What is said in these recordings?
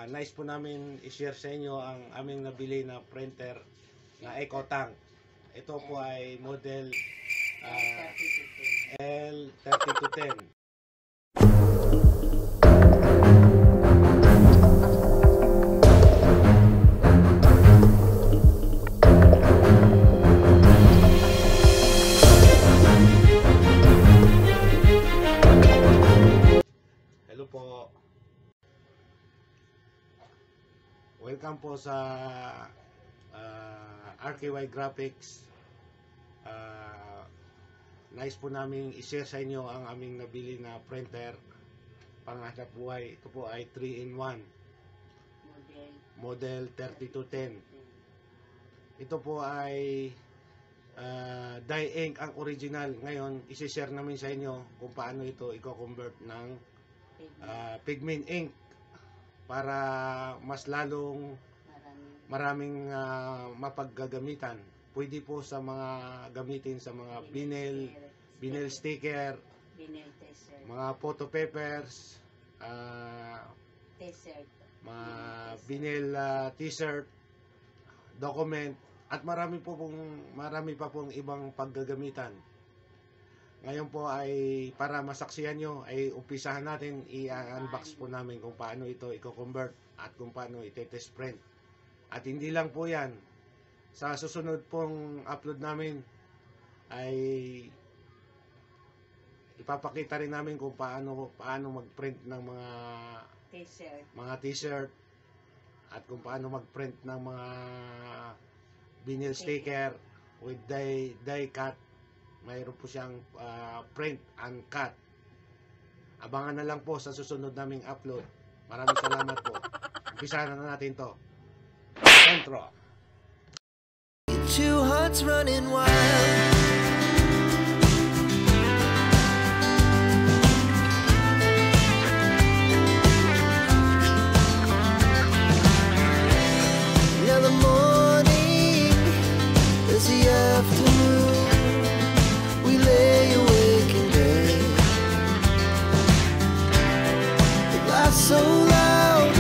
Nice po namin i-share sa inyo ang aming nabili na printer na EcoTank. Ito po ay model L3210. Hello po. Welcome po sa RKY Graphics. Nice po namin i-share sa inyo ang aming nabili na printer panghanap buhay. Ito po ay 3-in-1 model 3210. Ito po ay dye ink ang original. Ngayon isi-share namin sa inyo kung paano ito i-convert ng pigment ink para mas lalong maraming mapaggagamitan. Pwede po sa mga gamitin sa mga vinyl sticker, mga photo papers, mga vinyl t-shirt, document, at marami pa pong ibang paggagamitan. Ngayon po ay para masaksihan nyo ay umpisahan natin i-unbox po namin kung paano ito i-convert at kung paano i-test print. At hindi lang po yan, sa susunod pong upload namin ay ipapakita rin namin kung paano mag-print ng mga t-shirt at kung paano mag-print ng mga vinyl sticker with die cut. Mayroon po siyang print and cut. Abangan na lang po sa susunod naming upload. Maraming salamat po. Umpisahan na natin to. Intro. Two hearts running wild. Now the morning is the afternoon. We lay awake in bed. The laughs so loud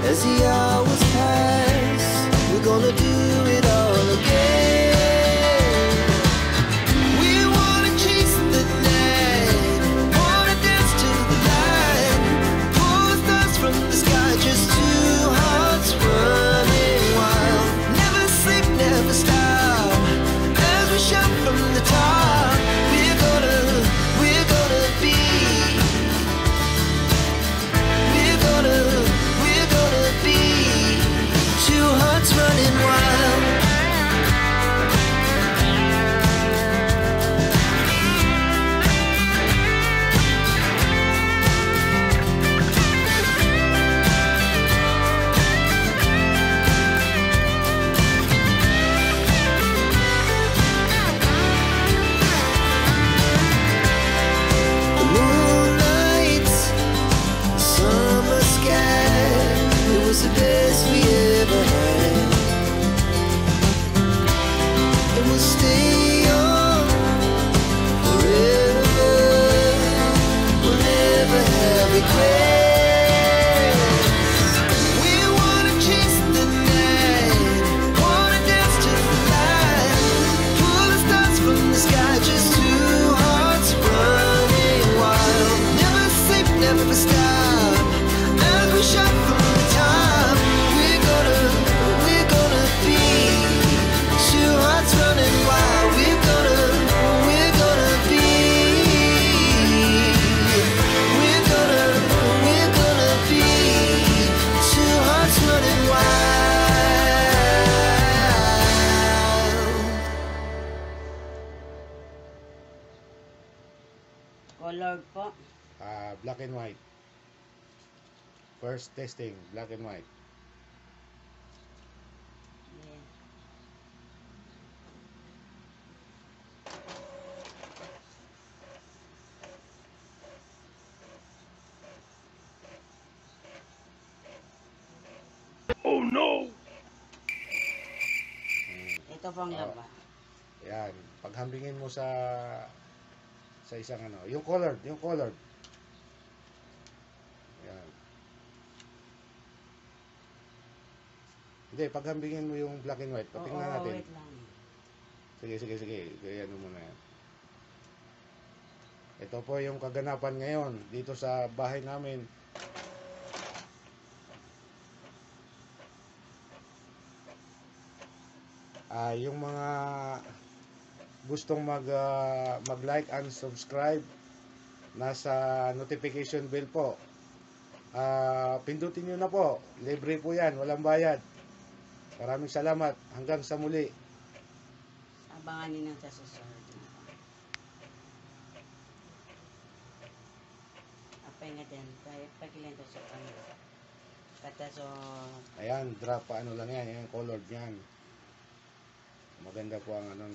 as the hours pass. We're gonna do it all again. We wanna chase the night, wanna dance to the light, pull the stars from the sky, just two hearts running wild. Never sleep, never stop, as we shout from the top. We're gonna be. We're gonna be. Two hearts running wild. The moonlight, summer sky, it was the best we ever had. And we'll stay on forever. We'll never have regrets. We wanna chase the night, wanna dance to the light, pull the stars from the sky, just two hearts running wild. Never sleep, never stop, as we shout from the top. We're gonna be two hearts running wild. We're gonna be. We're gonna be two hearts running wild. Color po. Black and white. First testing, black and white. Yeah. Oh no! Ito po ang laba. Yan, paghambingin mo sa isang ano, yung colored. Yan. Hindi, paghambingin mo yung black and white. Patingnan Oo, natin. wait lang. Sige. Kaya ano muna yan. Ito po yung kaganapan ngayon dito sa bahay namin. Yung mga gustong mag-like and subscribe, nasa notification bell po. Pindutin nyo na po. Libre po yan, walang bayad. Maraming salamat. Hanggang sa muli. Abangan nyo na sa susunod. Apa nga din, tayo pagilan to sa kanila. Kata so, Ayan, drop pa ano lang yan. Yan, colored yan. Maganda po ang ano.